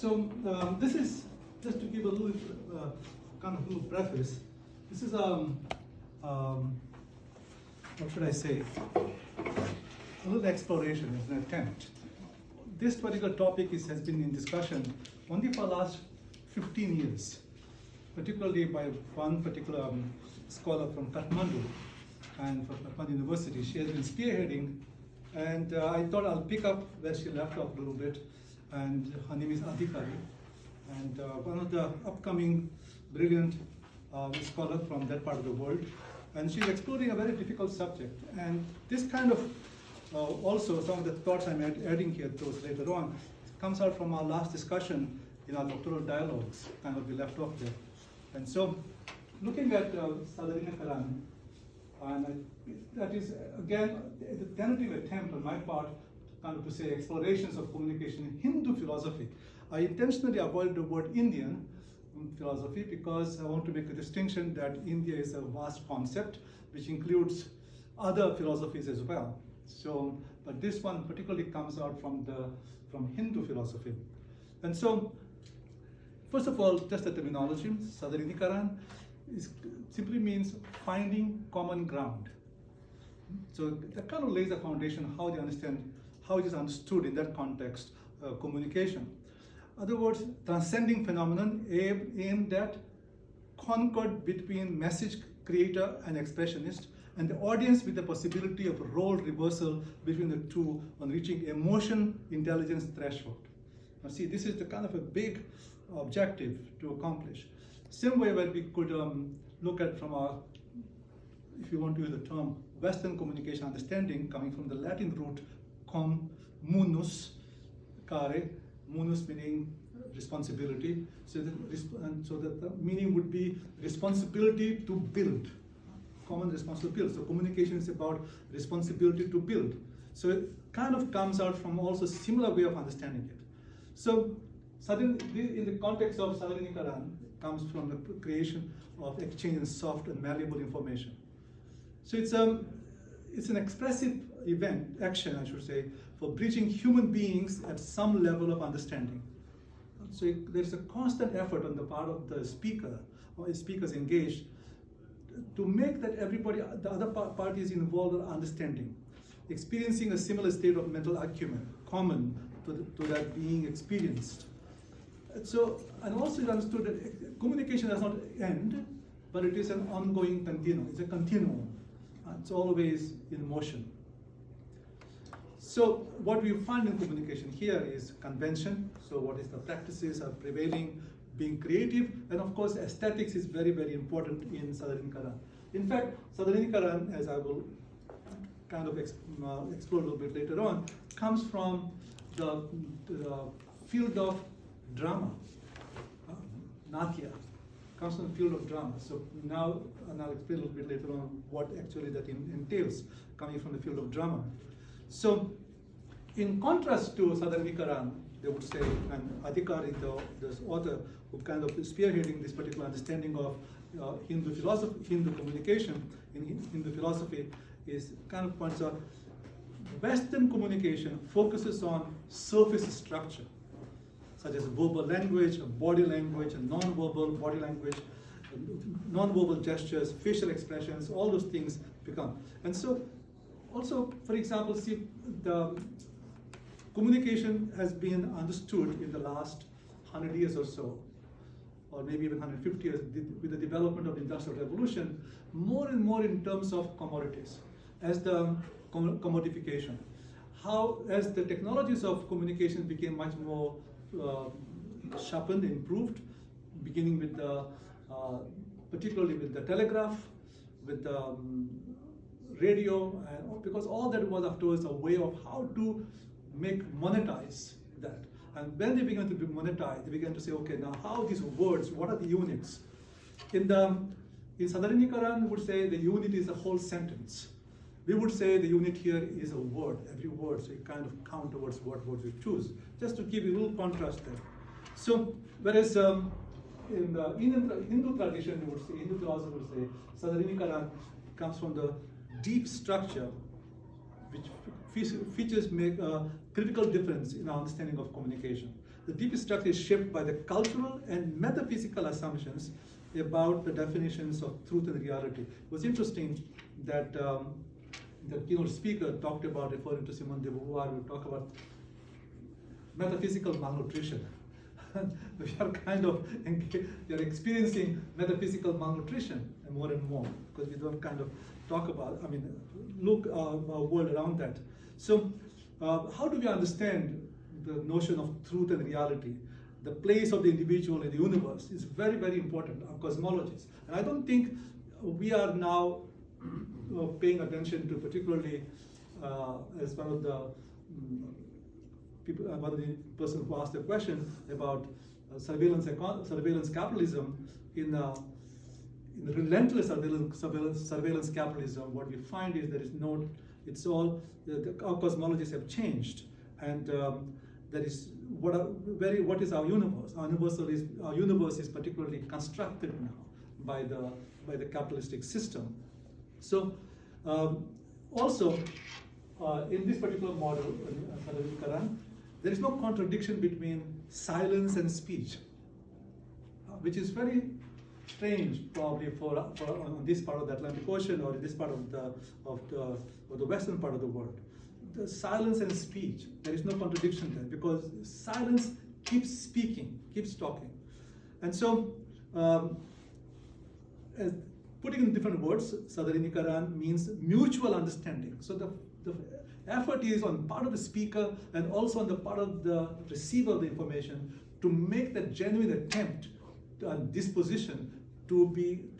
This is just to give a little kind of little preface. This is what should I say? A little exploration, it's an attempt. This particular topic has been in discussion only for the last 15 years, particularly by one particular scholar from Kathmandu and from Kathmandu University. She has been spearheading, and I thought I'll pick up where she left off a little bit. And her name is Adhikari, and one of the upcoming brilliant scholar from that part of the world. And she's exploring a very difficult subject. And this kind of also some of the thoughts I'm adding here to us later on comes out from our last discussion in our doctoral dialogues, kind of we left off there. And so, looking at Sadharanikaran, and that is again the tentative attempt on my part kind of to say explorations of communication in Hindu philosophy. I intentionally avoided the word Indian philosophy because I want to make a distinction that India is a vast concept which includes other philosophies as well. So, but this one particularly comes out from Hindu philosophy. And so, first of all, just the terminology, Sadharanikaran simply means finding common ground. So that kind of lays the foundation how they understand, how it is understood in that context, communication. In other words, transcending phenomenon aimed at concord between message creator and expressionist, and the audience with the possibility of role reversal between the two on reaching emotion intelligence threshold. Now see, this is the kind of a big objective to accomplish. Same way where we could look at from our, if you want to use the term, Western communication understanding coming from the Latin root munus, care, munus meaning responsibility. So that the meaning would be responsibility to build, common responsibility. So communication is about responsibility to build. So it kind of comes out from also similar way of understanding it. So in the context of Sadharanikaran, comes from the creation of exchange in soft and malleable information. So it's an expressive event, action I should say, for bridging human beings at some level of understanding. So there's a constant effort on the part of the speaker or speakers engaged to make that everybody, the other parties involved are understanding, experiencing a similar state of mental acumen, common to that being experienced. So, and also it understood that communication does not end, but it is an ongoing continuum. It's a continuum. It's always in motion. So what we find in communication here is convention. So what is the practices are prevailing, being creative, and of course aesthetics is very, very important in Sadharanikaran. In fact, Sadharanikaran, as I will kind of explore a little bit later on, comes from the field of drama, Natya, comes from the field of drama. So now, and I'll explain a little bit later on what actually that entails, coming from the field of drama. So, in contrast to Sadharanikaran, they would say, and Adhikari, the author who kind of is spearheading this particular understanding of Hindu philosophy, Hindu communication in Hindu philosophy, is kind of points out Western communication focuses on surface structure, such as verbal language, body language, and non-verbal body language, non-verbal gestures, facial expressions, all those things become. And so, also, for example, see, the communication has been understood in the last 100 years or so, or maybe even 150 years, with the development of the Industrial Revolution, more and more in terms of commodities, as the commodification. How, as the technologies of communication became much more sharpened, improved, beginning with the, particularly with the telegraph, with the radio, and because all that was afterwards a way of how to monetize that. And when they began to be monetized, they began to say, okay, now how these words, what are the units? In Sadharanikaran, we would say the unit is a whole sentence. We would say the unit here is a word, every word, so you kind of count towards what words you choose, just to give you a little contrast there. So, whereas in the Hindu tradition, you would say, Hindu philosophy would say, Sadharanikaran comes from the deep structure, which features make a critical difference in our understanding of communication. the deep structure is shaped by the cultural and metaphysical assumptions about the definitions of truth and reality. It was interesting that the keynote speaker talked about, referring to Simone de Beauvoir, we talk about metaphysical malnutrition. We are kind of we are experiencing metaphysical malnutrition more and more, because we don't kind of talk about, look our world around that. So how do we understand the notion of truth and reality? The place of the individual in the universe is very, very important, our cosmologists. And I don't think we are now paying attention to, particularly as one of the people, one of the person who asked the question about surveillance capitalism. In the relentless surveillance capitalism, what we find is there is no, it's all, our cosmologies have changed, and there is what is our universe? Our universe is particularly constructed now by the capitalistic system. So also in this particular model, Sadharanikaran, there is no contradiction between silence and speech, which is very strange probably for on this part of the Atlantic Ocean or in this part of the western part of the world. The silence and speech, there is no contradiction there, because silence keeps speaking, keeps talking. And so, putting in different words, Sadharanikaran means mutual understanding. So the effort is on part of the speaker and also on the part of the receiver of the information to make that genuine attempt and disposition to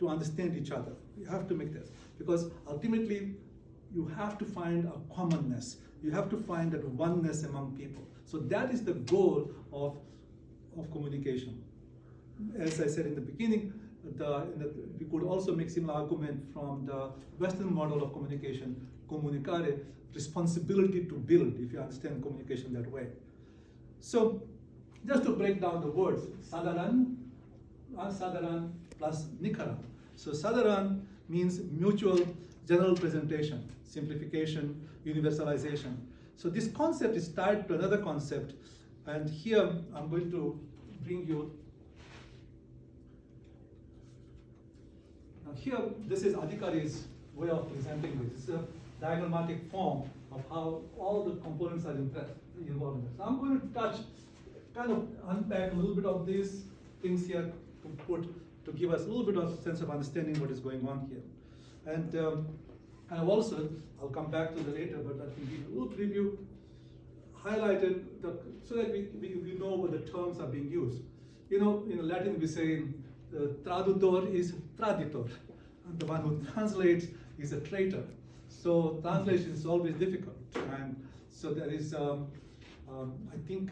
understand each other. You have to make this, because ultimately you have to find a commonness. You have to find that oneness among people. So that is the goal of communication. As I said in the beginning, we could also make similar argument from the Western model of communication, comunicare, responsibility to build, if you understand communication that way. So just to break down the words, Sadharan plus Nikaran. So Sadharan means mutual general presentation, simplification, universalization. So this concept is tied to another concept, and here I'm going to bring you. Now here, this is Adhikari's way of presenting this. It's a diagrammatic form of how all the components are involved in this. So I'm going to kind of unpack a little bit of these things here to give us a little bit of sense of understanding what is going on here. And I've also, I'll come back to that later, but I can give you a little preview, highlighted, so that we know what the terms are being used. You know, in Latin we say tradutor is traditor, and the one who translates is a traitor. So translation is always difficult, and so there is, I think,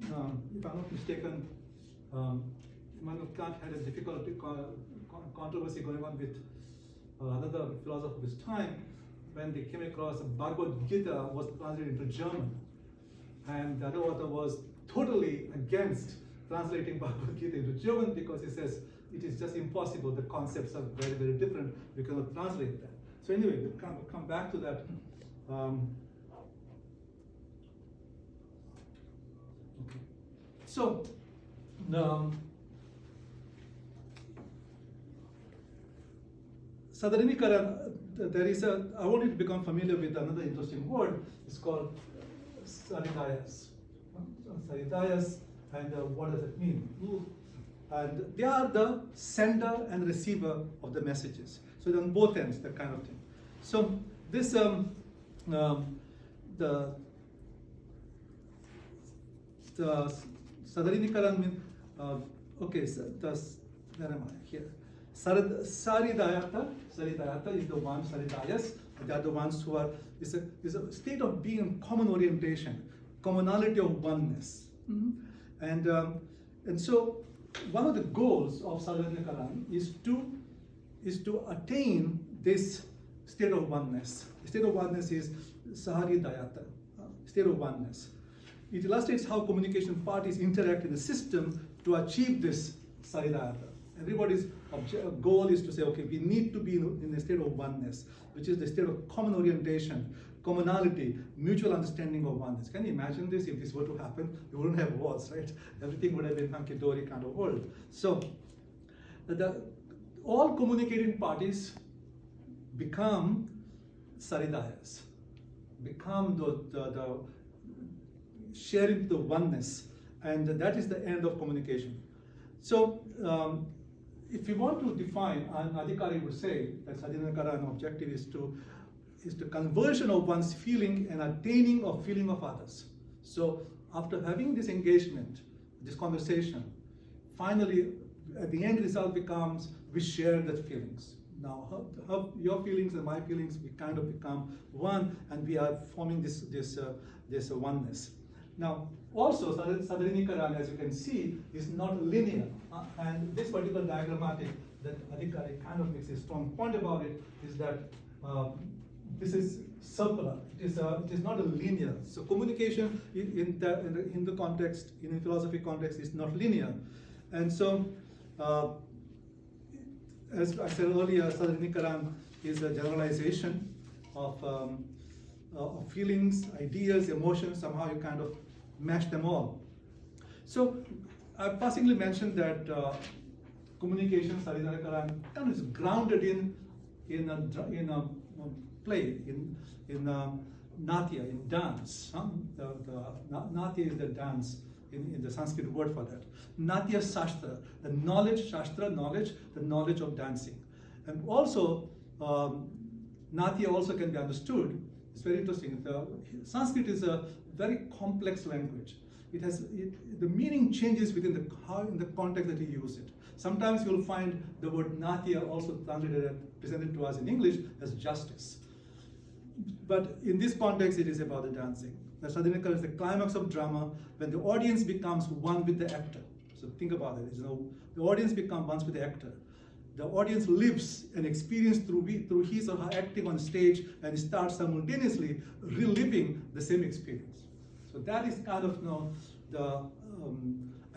if I'm not mistaken, Immanuel Kant had a difficult controversy going on with another philosopher of his time, when they came across Bhagavad Gita was translated into German, and the other author was totally against translating Bhagavad Gita into German, because he says it is just impossible, the concepts are very, very different, we cannot translate that. So anyway, we'll come back to that. Okay. So, Sadharanikaran, there is I want you to become familiar with another interesting word. It's called Saridayas. Saridayas, and what does it mean? And they are the sender and receiver of the messages. So on both ends, that kind of thing. So this, the Sadharanikaran means, okay, where am I? Here. Saridayata is the one, Saridayas, they are the ones who are, is a state of being in common orientation, commonality of oneness. Mm-hmm. And so one of the goals of Sadharanikaran is to attain this state of oneness. The state of oneness is Saharidayata, state of oneness. It illustrates how communication parties interact in the system to achieve this Saridayata. Everybody's goal is to say, okay, we need to be in a state of oneness, which is the state of common orientation, commonality, mutual understanding of oneness. Can you imagine this? If this were to happen, we wouldn't have wars, right? Everything would have been hunky-dory kind of world. So all communicating parties become Saridayas, become the sharing the oneness, and that is the end of communication. So if you want to define, an Adhikari would say that Sadharanikaran objective is the conversion of one's feeling and attaining of feeling of others. So after having this engagement, this conversation, finally at the end result becomes we share that feelings. Now how your feelings and my feelings, we kind of become one, and we are forming this oneness. Now also Sadharanikaran, as you can see, is not linear, and this particular diagrammatic that Adhikari kind of makes a strong point about it is that this is circular. It is not a linear. So communication in the context, in philosophy context, is not linear, and so as I said earlier, Sadharanikaran is a generalization of feelings, ideas, emotions. Somehow you kind of mash them all. So I passingly mentioned that communication, Sadharanikaran, kind of is grounded in a play, in natya, in dance. Natya is the dance in the Sanskrit word for that. Natya Shastra, the knowledge, Shastra, knowledge, the knowledge of dancing. And also, Natya also can be understood. It's very interesting. Sanskrit is a very complex language. The meaning changes within in the context that you use it. Sometimes you'll find the word Natya also presented to us in English as justice. But in this context, it is about the dancing. The Sadharanikaran is the climax of drama when the audience becomes one with the actor. So think about it. The audience becomes one with the actor. The audience lives an experience through his or her acting on stage, and starts simultaneously reliving the same experience. So that is kind of the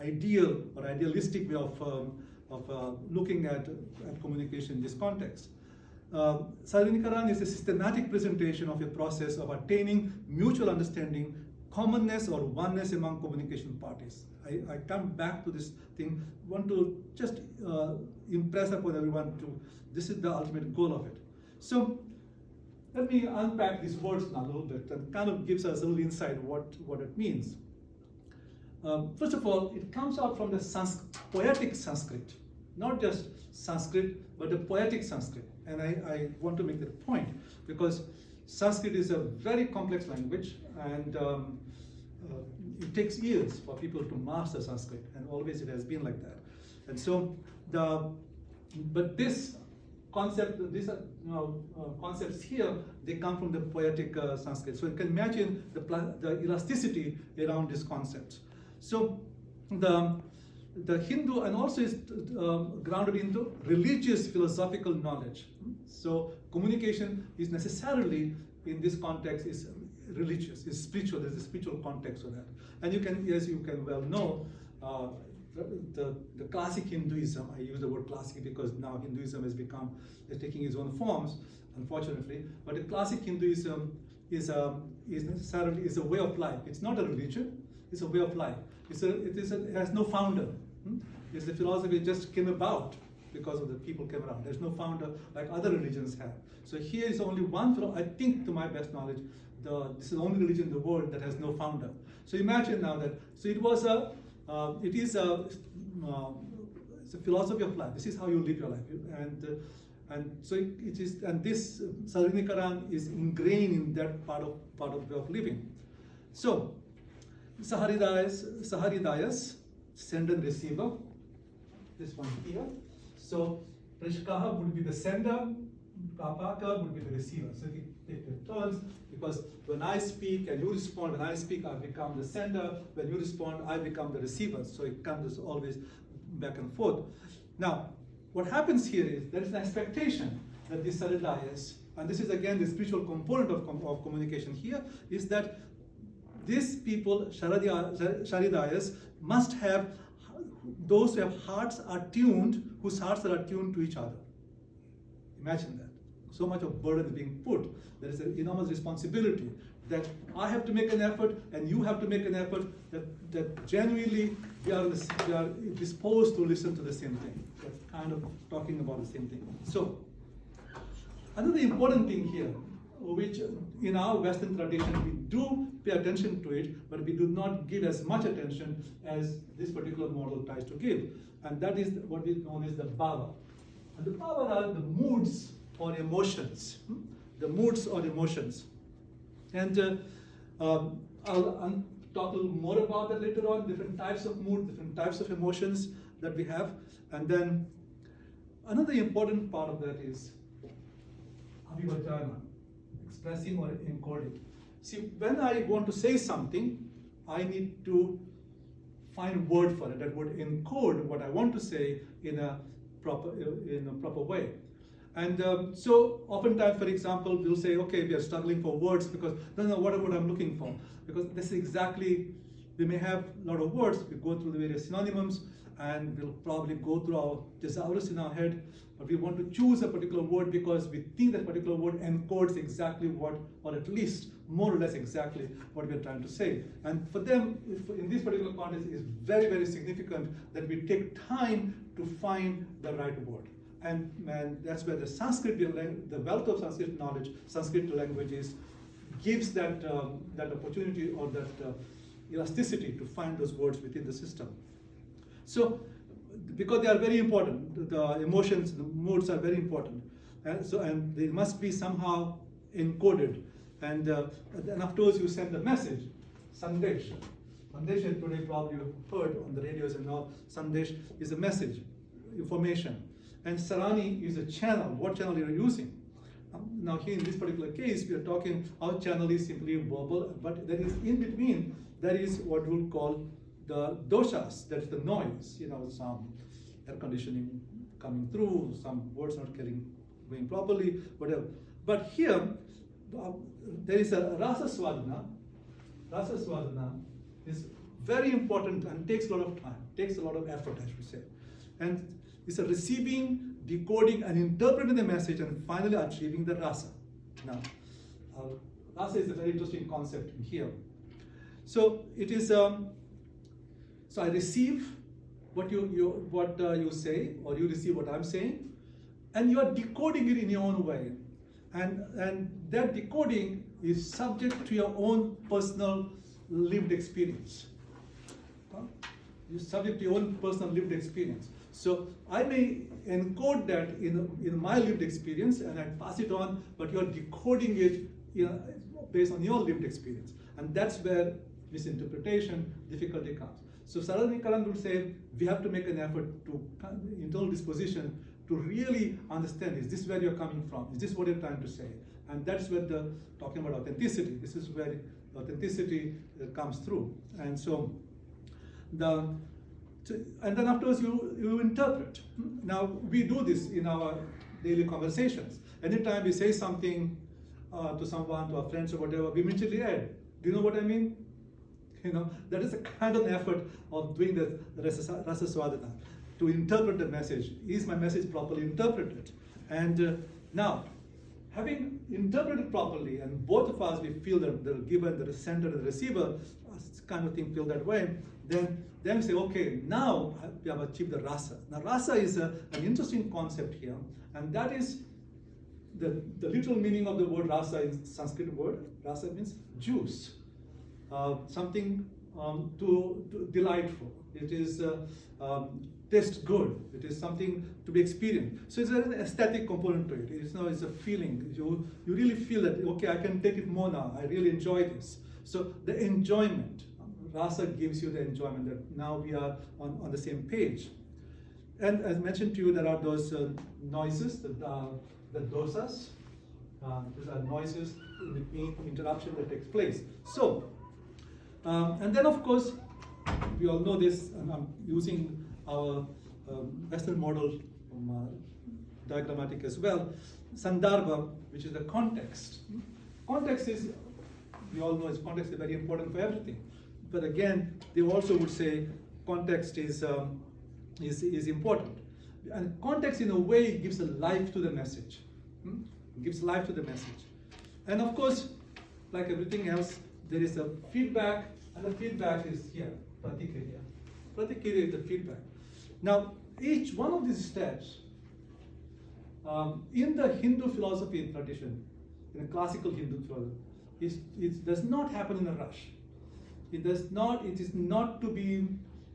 ideal or idealistic way of looking at communication in this context. Sadharanikaran is a systematic presentation of a process of attaining mutual understanding, commonness or oneness among communication parties. I come back to this thing, want to just impress upon everyone this is the ultimate goal of it. So let me unpack these words now a little bit and kind of gives us a little insight what it means. First of all, it comes out from the poetic Sanskrit, not just Sanskrit, but the poetic Sanskrit. And I want to make that point because Sanskrit is a very complex language, and it takes years for people to master Sanskrit, and always it has been like that. And so but this concept, concepts here, they come from the poetic Sanskrit. So you can imagine the elasticity around these concepts. So the Hindu, and also is grounded into religious philosophical knowledge. So communication is necessarily, in this context, is religious, is spiritual. There's a spiritual context for that. And you can, as you can well know, the classic Hinduism, I use the word classic because now Hinduism is taking its own forms, unfortunately, but the classic Hinduism is necessarily a way of life. It's not a religion, it's a way of life. It has no founder. It's the philosophy just came about because of the people came around. There's no founder like other religions have. So here is only one, I think to my best knowledge, this is the only religion in the world that has no founder. So imagine now that, so it's a philosophy of life. This is how you live your life. And so it is, and this Sadharanikaran is ingrained in that part of way of living. So Saharidayas, send and receiver, this one here. So Prishkaha would be the sender, Papaka would be the receiver. So they take turns, because when I speak and you respond, when I speak, I become the sender. When you respond, I become the receiver. So it comes always back and forth. Now, what happens here is there is an expectation that these Saharidayas, and this is again the spiritual component of communication here, is that these people, Saharidayas, must have those who have hearts are tuned, whose hearts are attuned to each other. Imagine that. so much of burden is being put. There is an enormous responsibility that I have to make an effort and you have to make an effort, that genuinely we are disposed to listen to the same thing. That's kind of talking about the same thing. So, another important thing here, which in our Western tradition we do pay attention to it, but we do not give as much attention as this particular model tries to give. And that is what is known as the bhava. And the bhava are the moods or emotions. The moods or emotions. And I'll talk a little more about that later on, different types of mood, different types of emotions that we have. And then another important part of that is abhivachana, expressing or encoding. See, when I want to say something, I need to find word for it that would encode what I want to say in a proper way. And so oftentimes, for example, we'll say, okay, we are struggling for words because don't know what I'm looking for. Because this is exactly, we may have a lot of words, we go through the various synonyms, and we'll probably go through our thesaurus in our head, but we want to choose a particular word because we think that particular word encodes exactly what, or at least more or less exactly what we're trying to say. And for them, in this particular context, it's very, very significant that we take time to find the right word. And that's where the Sanskrit, the wealth of Sanskrit knowledge, Sanskrit languages, gives that opportunity or that elasticity to find those words within the system. So, because they are very important, the emotions, the moods are very important, and they must be somehow encoded. And afterwards, you send the message, sandesh. Sandesh today probably you've heard on the radios and all. Sandesh is a message, information. And sarani is a channel, what channel you're using. Now here in this particular case, we are talking, our channel is simply verbal, but there is in between, there is what we'll call the doshas, that's the noise, some air conditioning coming through, some words not going properly, whatever. But here, there is a rasa swadhana. Rasa swadhana is very important and takes a lot of time, takes a lot of effort, I should say. And it's a receiving, decoding, and interpreting the message, and finally achieving the rasa. Now, rasa is a very interesting concept in here. So it is. So I receive what you say, or you receive what I'm saying, and you are decoding it in your own way, and that decoding is subject to your own personal lived experience. You're subject to your own personal lived experience. So I may encode that in my lived experience and I pass it on, but you're decoding it based on your lived experience. And that's where misinterpretation, difficulty comes. So Sadharanikaran would say, we have to make an effort to internal disposition to really understand, is this where you're coming from? Is this what you're trying to say? And that's where talking about authenticity, this is where authenticity comes through. And so, and then afterwards you interpret. Now we do this in our daily conversations. Anytime we say something to someone, to our friends or whatever, we immediately add, do you know what I mean? That is a kind of effort of doing the rasa swadhana, to interpret the message. Is my message properly interpreted? And now, having interpreted properly, and both of us, we feel that the giver, the sender, and the receiver, kind of thing feel that way, then we say, okay, now we have achieved the rasa. Now rasa is an interesting concept here, and that is the literal meaning of the word rasa in Sanskrit word. Rasa means juice. Something to delightful. It is taste good. It is something to be experienced. So it's an aesthetic component to it. It's a feeling. You really feel that, okay, I can take it more now. I really enjoy this. So the enjoyment, rasa gives you the enjoyment that now we are on the same page. And as mentioned to you, there are those noises, the dosas. These are noises in between interruption that takes place. So. And then, of course, we all know this, and I'm using our Western model from diagrammatic as well, Sandarbha, which is the context. Context is, we all know context is very important for everything. But again, they also would say context is important. And context, in a way, gives a life to the message. It gives life to the message. And of course, like everything else, there is a feedback, and the feedback is here, pratikriya. Pratikriya is the feedback. Now, each one of these steps, in the Hindu philosophy tradition, in the classical Hindu philosophy, it does not happen in a rush. It is not to be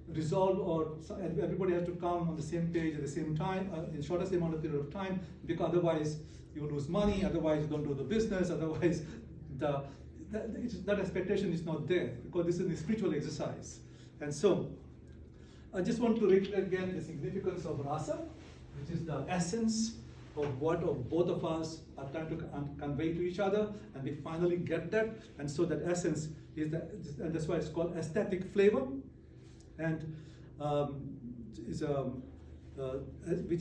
resolved, or everybody has to come on the same page at the same time, in the shortest amount of period of time, because otherwise you lose money, otherwise you don't do the business, otherwise that expectation is not there, because this is a spiritual exercise. And so, I just want to reiterate again the significance of rasa, which is the essence of what both of us are trying to convey to each other, and we finally get that. And so that essence is that, and that's why it's called aesthetic flavor, and which is an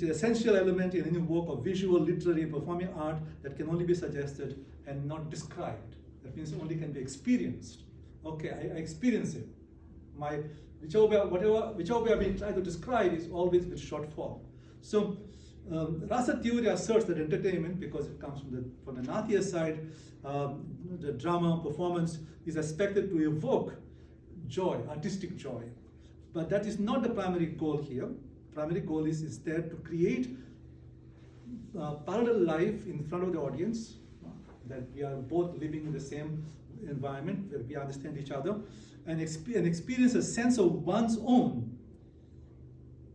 essential element in any work of visual, literary, performing art that can only be suggested and not described. That means only can be experienced. Okay, I experience it. Whichever way I've been trying to describe is always with short form. So rasa theory asserts that entertainment, because it comes from the Natya side, the drama performance is expected to evoke joy, artistic joy. But that is not the primary goal here. Primary goal is instead to create parallel life in front of the audience, that we are both living in the same environment, that we understand each other, and experience a sense of one's own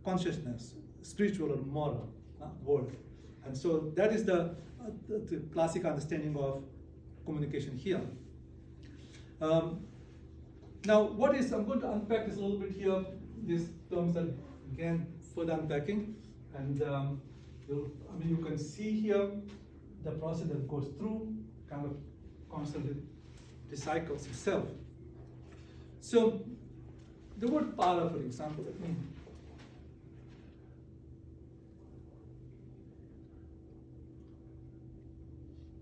consciousness, spiritual or moral world. And so that is the classic understanding of communication here. Now, I'm going to unpack this a little bit here. These terms are, again, further unpacking. And you can see here the process that goes through, kind of constantly recycles itself. So, the word para, for example,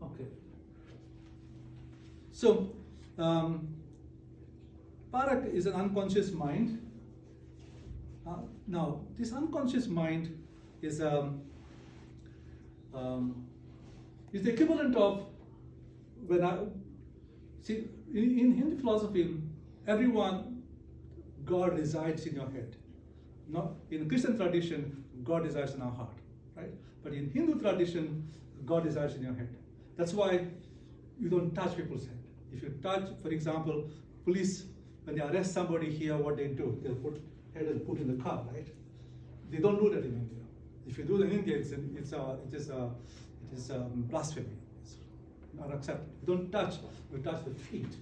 okay. So, para is an unconscious mind. Now, this unconscious mind is the equivalent of in Hindu philosophy, God resides in your head. Not in Christian tradition, God resides in our heart, right? But in Hindu tradition, God resides in your head. That's why you don't touch people's head. If you touch, for example, police, when they arrest somebody here, what they do, they'll put head and put in the car, right? They don't do that in India. If you do that in India, it is blasphemy. It's not accepted. You don't touch. You touch the feet.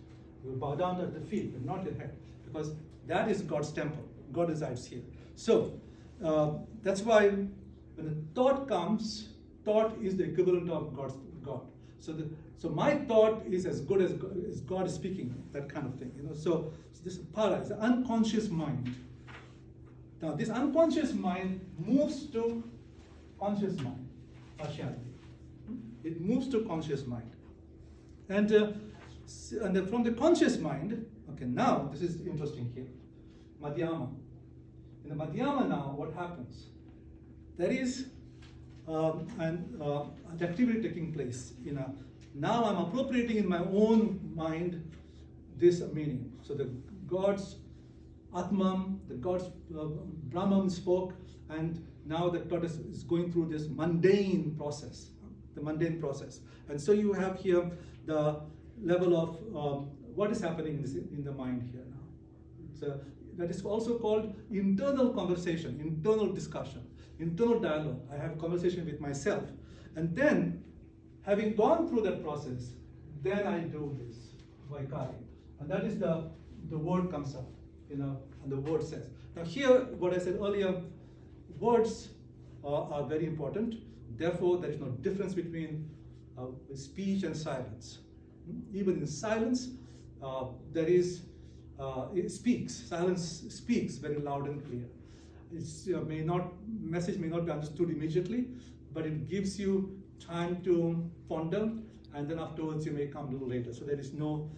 You bow down at the feet, but not your head, because that is God's temple. God resides here. So that's why when the thought comes, thought is the equivalent of God. So my thought is as good as God is speaking, that kind of thing. So this para is the unconscious mind. Now this unconscious mind moves to conscious mind, partiality. It moves to conscious mind. And then from the conscious mind, okay, now this is interesting here, madhyama. In the madhyama now, what happens? There is an activity taking place. Now I'm appropriating in my own mind this meaning. So the God's Atman, the God's Brahman spoke, and now the thought is going through this mundane process, And so you have here the level of what is happening in the mind here now. That is also called internal conversation, internal discussion, internal dialogue. I have a conversation with myself. And then, having gone through that process, then I do this, vaikari. And that is the word comes up, and the word says. Now here, what I said earlier, words are very important. Therefore, there is no difference between speech and silence. Even in silence, there is, it speaks. Silence speaks very loud and clear. Message may not be understood immediately, but it gives you time to ponder, and then afterwards you may come a little later. So there is no,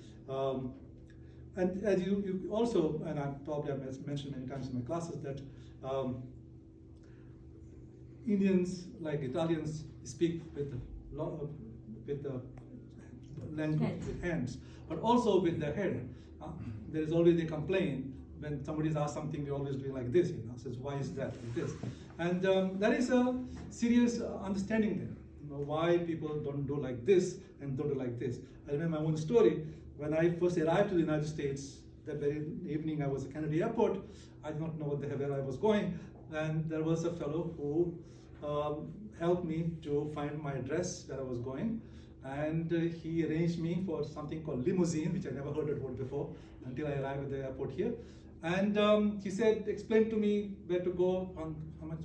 and as you also, and I probably have mentioned many times in my classes that Indians, like Italians, speak with the language, with hands, but also with the head. There is always a complaint when somebody is asked something, we always do like this, says, why is that like this? And there is a serious understanding there, why people don't do like this and don't do like this. I remember my own story. When I first arrived to the United States, that very evening I was at Kennedy Airport. I did not know where I was going, and there was a fellow who helped me to find my address where I was going, and he arranged me for something called limousine, which I never heard of word before until I arrived at the airport here. And he said, explain to me where to go, on how much,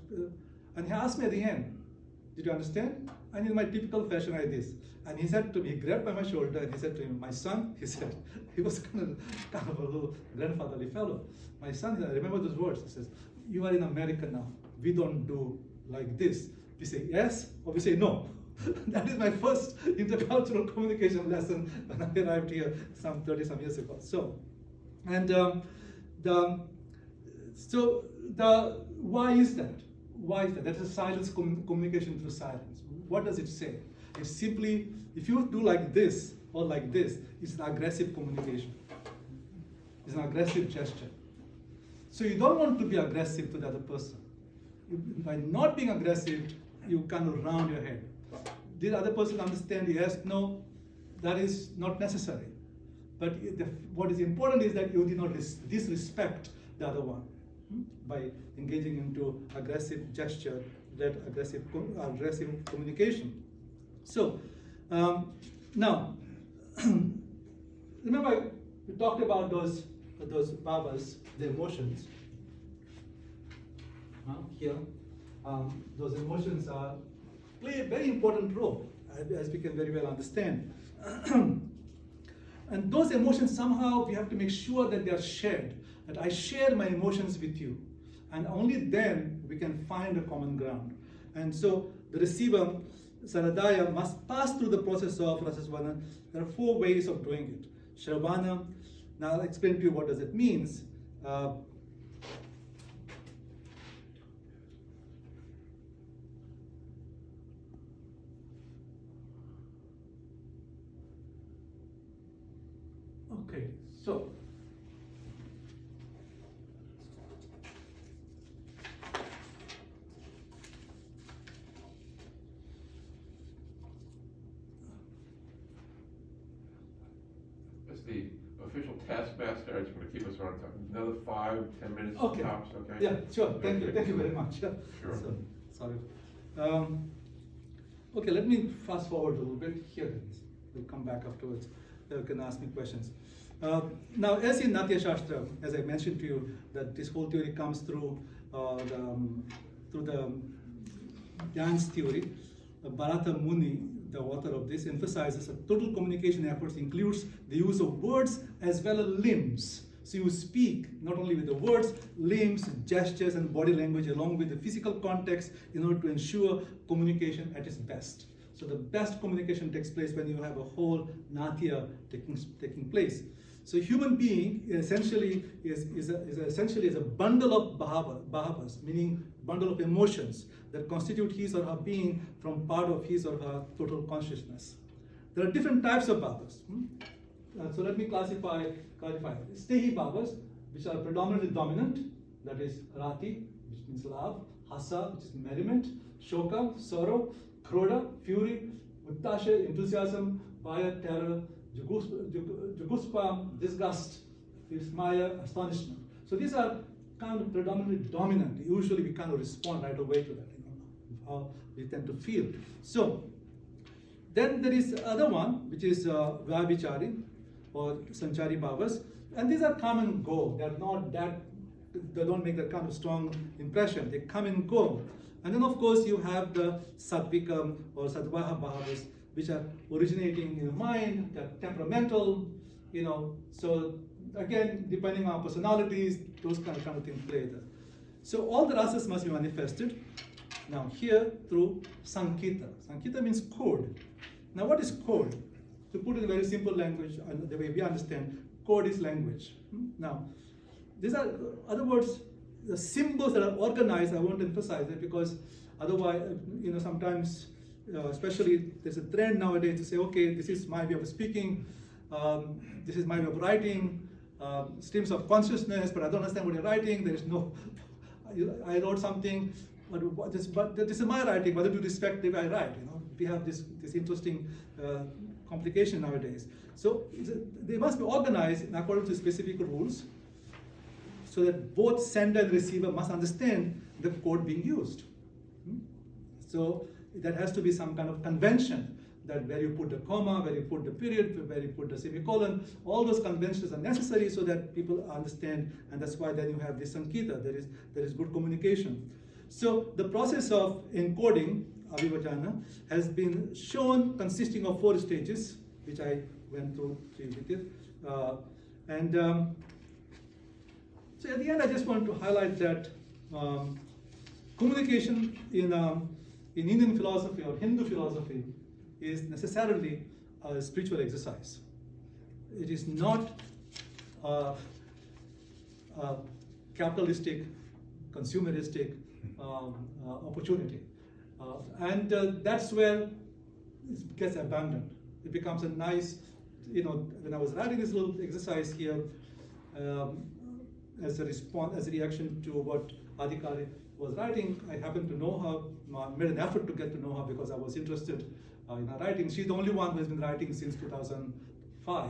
and he asked me at the end, did you understand? And in my typical fashion like this. And he said to me, he grabbed by my shoulder and he said to me, my son, he said, he was kind of a little grandfatherly fellow. My son, I remember those words, he says, you are in America now. We don't do like this. We say yes or we say no. That is my first intercultural communication lesson when I arrived here some 30-some years ago. So, and why is that? Why is that? That is silence, communication through silence. What does it say? It's simply, if you do like this or like this, it's an aggressive communication. It's an aggressive gesture. So you don't want to be aggressive to the other person. By not being aggressive, you kind of round your head. Did the other person understand? Yes, no, that is not necessary. But what is important is that you did not disrespect the other one by engaging into aggressive gesture, that aggressive communication. So now, remember we talked about those bhavas, the emotions. Here, those emotions play a very important role, as we can very well understand. And those emotions, somehow we have to make sure that they are shared, that I share my emotions with you. And only then we can find a common ground. And so the receiver, Saradaya, must pass through the process of Rasasvana. There are 4 ways of doing it. Shravana, now I'll explain to you what does it means. Okay, so as the official taskmaster, I just want to keep us on another 5-10 minutes okay. tops, okay? Yeah, sure. Thank you very much. Sure. So, sorry. Okay, let me fast forward a little bit. Here it is. We'll come back afterwards. You can ask me questions. Now, as in Natya Shastra, as I mentioned to you, that this whole theory comes through the dance theory. Bharata Muni, the author of this, emphasizes that total communication efforts includes the use of words as well as limbs. So you speak not only with the words, limbs, gestures, and body language along with the physical context in order to ensure communication at its best. So the best communication takes place when you have a whole natya taking place. So human being essentially is a bundle of bhavas, meaning bundle of emotions that constitute his or her being from part of his or her total consciousness. There are different types of bhavas. So let me clarify. Stehi bhavas, which are predominantly dominant, that is rati, which means love, hasa, which is merriment, shoka, sorrow, krodha, fury, uttasha, enthusiasm, bhaya, terror, juguspa, disgust, vismaya, astonishment. So these are kind of predominantly dominant. Usually we kind of respond right away to that, how we tend to feel. So then there is the other one, which is vyavichari or sanchari bhavas, and these are come and go. They are not that, they don't make that kind of strong impression. They come and go. And then of course you have the sattvika or sattvaha bhavas, which are originating in the mind, they're temperamental, so again, depending on personalities, those kind of things play there. So all the rasas must be manifested now here through sankita. Sankita means code. Now what is code? To put it in very simple language, the way we understand, code is language. Now, these are, other words, the symbols that are organized. I want to emphasize it because otherwise, sometimes especially there's a trend nowadays to say, okay, this is my way of speaking, this is my way of writing, streams of consciousness, but I don't understand what you're writing. There is no, I wrote something, but this is my writing. Whether to respect the way I write, we have this interesting complication nowadays. So they must be organized in accordance to specific rules, so that both sender and receiver must understand the code being used. So there has to be some kind of convention, that where you put the comma, where you put the period, where you put the semicolon, all those conventions are necessary so that people understand, and that's why then you have this sankita, there is good communication. So the process of encoding, Abhivajana, has been shown consisting of 4 stages, which I went through with it. So at the end, I just want to highlight that communication in Indian philosophy or Hindu philosophy is necessarily a spiritual exercise. It is not a capitalistic, consumeristic opportunity. And that's where it gets abandoned. It becomes a nice, when I was writing this little exercise here, as a response, as a reaction to what Adhikari was writing, I happened to know her, made an effort to get to know her because I was interested in her writing. She's the only one who has been writing since 2005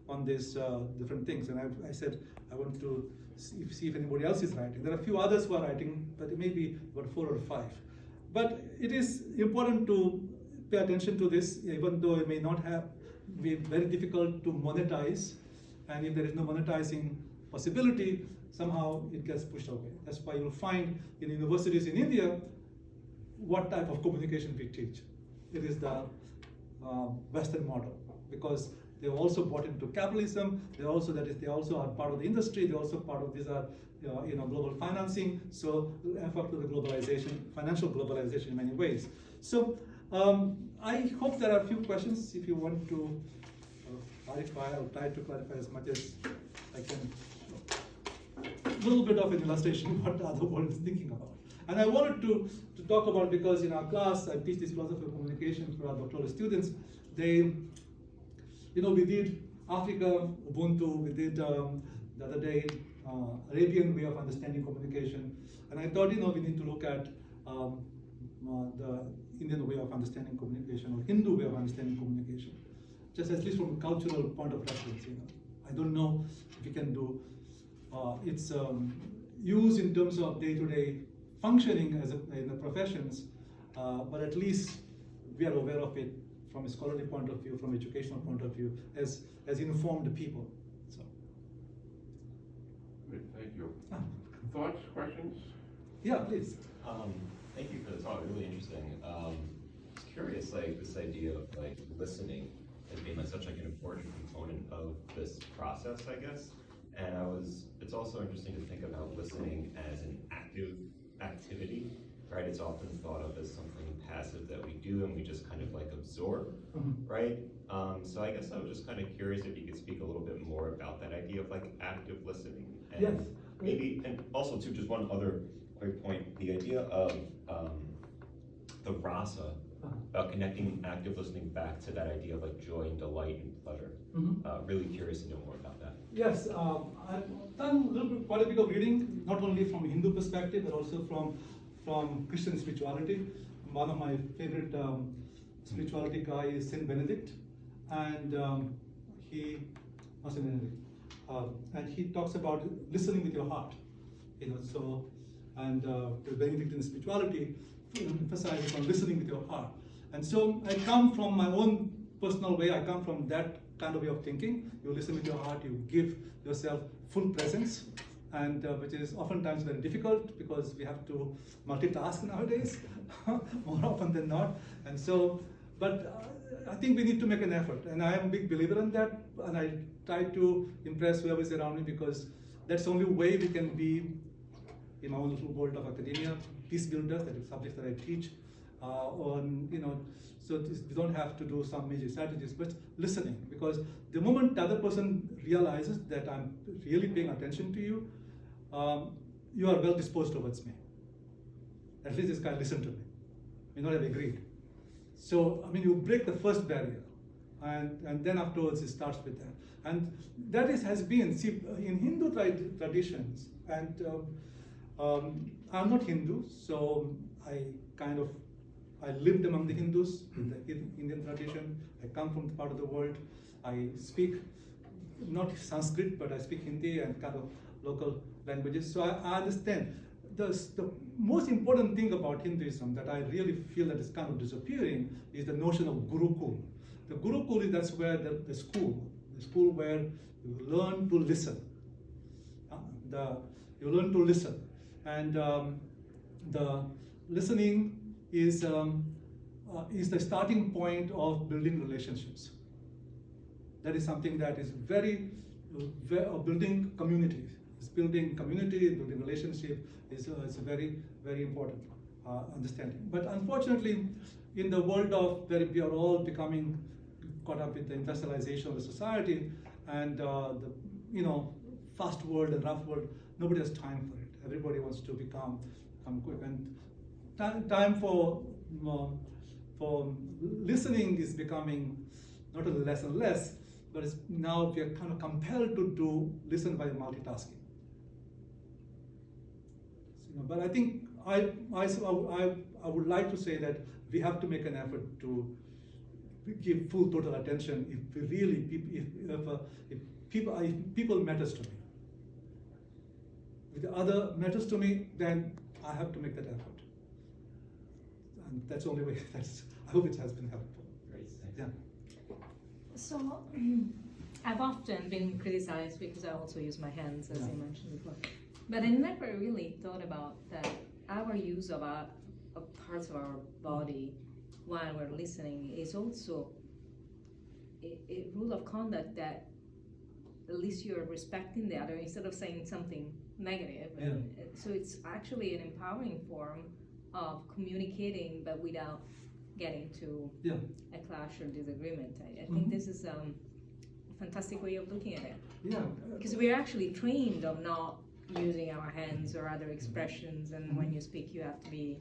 on these different things. And I said, I want to see if anybody else is writing. There are a few others who are writing, but it may be about 4 or 5. But it is important to pay attention to this, even though it may not be very difficult to monetize. And if there is no monetizing possibility, somehow it gets pushed away. That's why you'll find in universities in India what type of communication we teach. It is the Western model, because they also bought into capitalism. They also are part of the industry. They're also part of these global financing. So effort to the globalization, financial globalization in many ways. So I hope there are a few questions. If you want to clarify, I'll try to clarify as much as I can. A little bit of an illustration of what the other world is thinking about. And I wanted to talk about, because in our class, I teach this philosophy of communication for our doctoral students. We did Africa, Ubuntu, we did the other day, Arabian way of understanding communication. And I thought, we need to look at the Indian way of understanding communication, or Hindu way of understanding communication, just at least from a cultural point of reference. I don't know if we can do its use in terms of day-to-day functioning in the professions, but at least we are aware of it from a scholarly point of view, from educational point of view, as informed people. So. Great, thank you. Thoughts, questions? Yeah, please. Thank you for the talk. Really interesting. I was curious, this idea of listening as being such an important component of this process, I guess. And it's also interesting to think about listening as an active activity, right? It's often thought of as something passive that we do and we just kind of absorb, right? So I guess I was just kind of curious if you could speak a little bit more about that idea of active listening. And yes. Maybe, and also too, just one other quick point, the idea of the rasa, about connecting active listening back to that idea of joy and delight and pleasure. Really curious to know more about that. Yes, I've done quite a bit of reading, not only from a Hindu perspective, but also from Christian spirituality. One of my favorite spirituality guy is Saint Benedict, and and he talks about listening with your heart. And Benedict in spirituality emphasizes on listening with your heart. And so I come from my own personal way. I come from that kind of way of thinking. You listen with your heart. You give yourself full presence, and which is oftentimes very difficult because we have to multitask nowadays more often than not. And so, but I think we need to make an effort, and I am a big believer in that. And I try to impress whoever is around me, because that's the only way we can be, in my own little world of academia, peace builders, that is subjects that I teach. So we don't have to do some major strategies, but listening, because the moment the other person realizes that I'm really paying attention to you, you are well disposed towards me. At least this guy listened to me. May not have agreed. So, I mean, you break the first barrier, and then afterwards it starts with that. And that has been, see, in Hindu traditions, and I'm not Hindu, so I lived among the Hindus in the Indian tradition. I come from the part of the world. I speak not Sanskrit, but I speak Hindi and kind of local languages. So I understand. The most important thing about Hinduism that I really feel that is kind of disappearing is the notion of Gurukul. The Gurukul is that's where the school where you learn to listen. You learn to listen, and the listening is the starting point of building relationships. That is something that is building community. Building community, building relationship is a very, very important understanding. But unfortunately, in the world of where we are all becoming caught up with the industrialization of the society and the fast world and rough world, nobody has time for it. Everybody wants to become quick, and time for listening is becoming not only less and less, but now we are kind of compelled to listen by multitasking. But I think I would like to say that we have to make an effort to give full total attention if we really if people matters to me. If the other matters to me, then I have to make that effort. And that's the only way. I hope it has been helpful. Great, thanks. Yeah. So I've often been criticized because I also use my hands, as you mentioned before. But I never really thought about that our use of parts of our body while we're listening is also a rule of conduct that at least you're respecting the other instead of saying something negative. Yeah. And so it's actually an empowering form of communicating, but without getting to a clash or disagreement. I think this is a fantastic way of looking at it. Yeah. Because we're actually trained of not using our hands or other expressions, and when you speak, you have to be.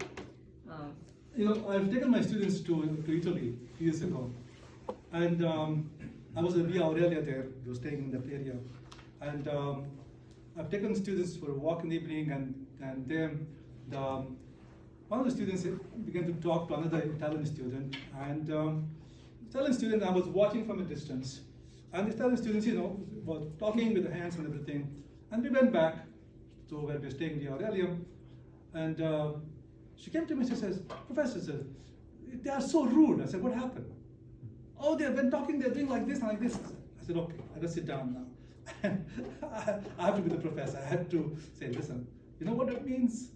I've taken my students to Italy years ago, and I was at Via Aurelia there. I was staying in that area, and I've taken students for a walk in the evening, and then one of the students began to talk to another Italian student, and Italian student I was watching from a distance, and the Italian students, were talking with the hands and everything, and we went back to where we were staying in Via Aurelia, and she came to me and she says, "Professor, they are so rude." I said, "What happened?" "Oh, they've been talking, they're doing like this and like this." I said, "Okay, I gotta sit down now." I have to be the professor. I had to say, "Listen, you know what it means?"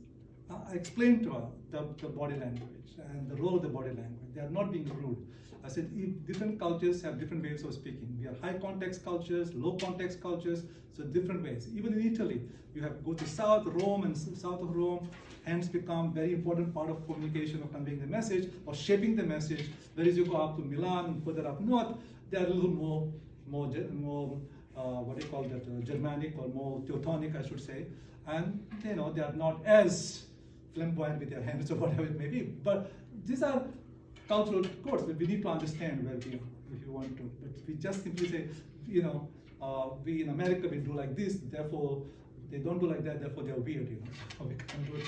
I explained to her the body language and the role of the body language. They are not being rude. I said, different cultures have different ways of speaking. We are high context cultures, low context cultures, so different ways. Even in Italy, you go to south Rome, and south of Rome, hands become very important part of communication, of conveying the message or shaping the message. Whereas you go up to Milan and further up north, they are a little more what do you call that, Germanic or more Teutonic, I should say. And they are not as flamboyant with their hands or whatever it may be. But these are cultural codes that we need to understand where we are, if you want to. But we just simply say, we in America, we do like this, therefore they don't do like that, therefore they're weird, So we can't do it.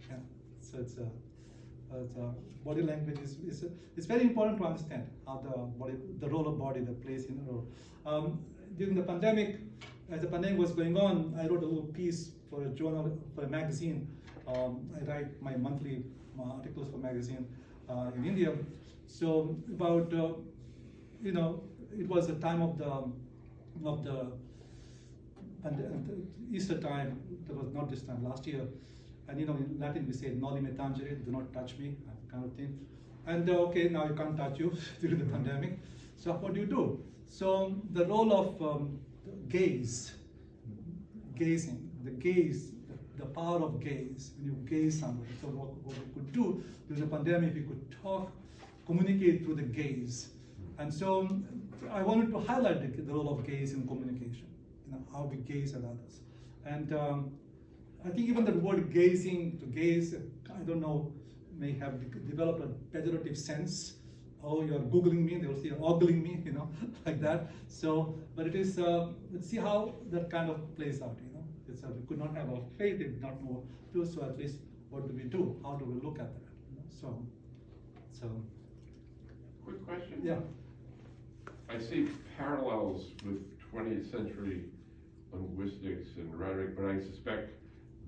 Yeah. So it's body language it's very important to understand how the role of body that plays in a role. During the pandemic, as the pandemic was going on, I wrote a little piece for a journal, for a magazine. I write my monthly articles for magazine in India. So about it was the time of the Easter time. That was not this time, last year. And in Latin we say "noli me tangere," do not touch me, kind of thing. And okay, now you can't touch you during the pandemic. So what do you do? So the role of gazing, the gaze, the power of gaze, when you gaze somebody. So what we could do during the pandemic, we could talk, communicate through the gaze. And so I wanted to highlight the role of gaze in communication, how we gaze at others. And I think even the word gazing, to gaze, I don't know, may have developed a pejorative sense. oh, you're Googling me, they will see you're ogling me, like that. So, but it is, let's see how that kind of plays out, It's, we could not have our faith, we did not know what to do, so at least what do we do? How do we look at that? So. Quick question. Yeah. I see parallels with 20th century linguistics and rhetoric, but I suspect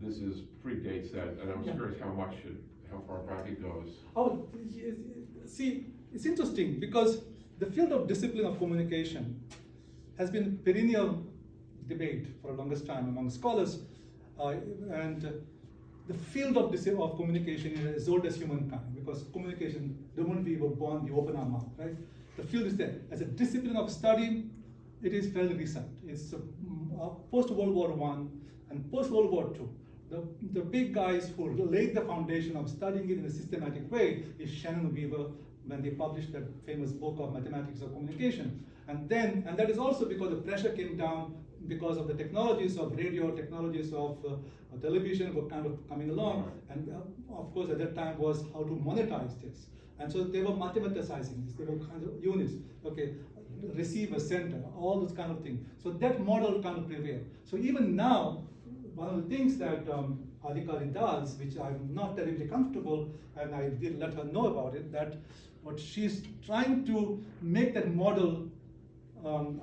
this predates that, and I was Yeah. curious how far back it goes. Oh, see, it's interesting because the field of discipline of communication has been perennial debate for the longest time among scholars, and the field of communication is as old as humankind, because communication, the moment we were born, we open our mouth, right? The field is there. As a discipline of study, it is fairly recent. It's post-World War I and post-World War II. The big guys who laid the foundation of studying it in a systematic way is Shannon Weaver, when they published that famous book of Mathematics of Communication. And that is also because the pressure came down because of the technologies of radio, technologies of television were kind of coming along. And of course, at that time was how to monetize this. And so they were mathematicizing this. They were kind of units, okay, receiver, center, all those kind of things. So that model kind of prevailed. So even now, one of the things that Adhikari does, which I'm not terribly comfortable, and I did let her know about it, that what she's trying to make that model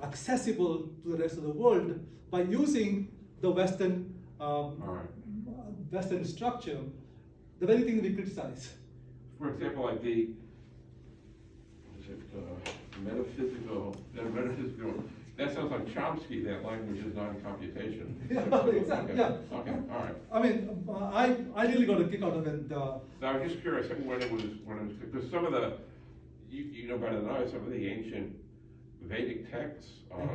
accessible to the rest of the world by using the Western Western structure, the very thing we criticize. For example, like the metaphysical, that sounds like Chomsky, that language is not in computation. Yeah, exactly, Okay. yeah. Okay, all right. I mean, I really got a kick out of it. Now, I was just curious when it was, because some of the, you know better than I, some of the ancient Vedic texts,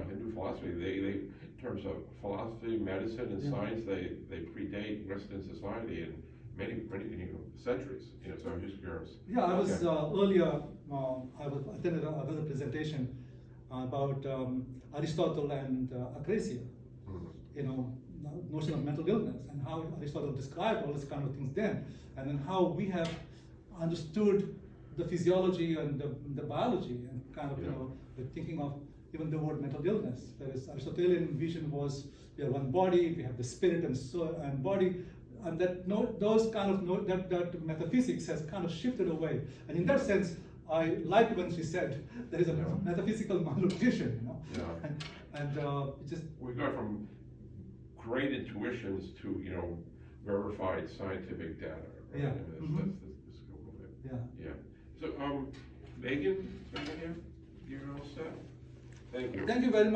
Hindu philosophy, they, in terms of philosophy, medicine, and science, they predate Western society in many centuries. So I'm just curious. Yeah, I was earlier. I attended another presentation about Aristotle and akrasia. Notion of mental illness and how Aristotle described all these kind of things then, and then how we have understood the physiology and the biology, and kind of we're thinking of even the word mental illness. Whereas Aristotelian vision was we are one body, we have the spirit and soul and body, and that that metaphysics has kind of shifted away. And in that sense, I like when she said there is a metaphysical malnutrition, Yeah. and it just We go from great intuitions to verified scientific data. Right? Yeah. That's the scope of it. yeah. Yeah. So Megan, you're all set. Thank you. Thank you very much.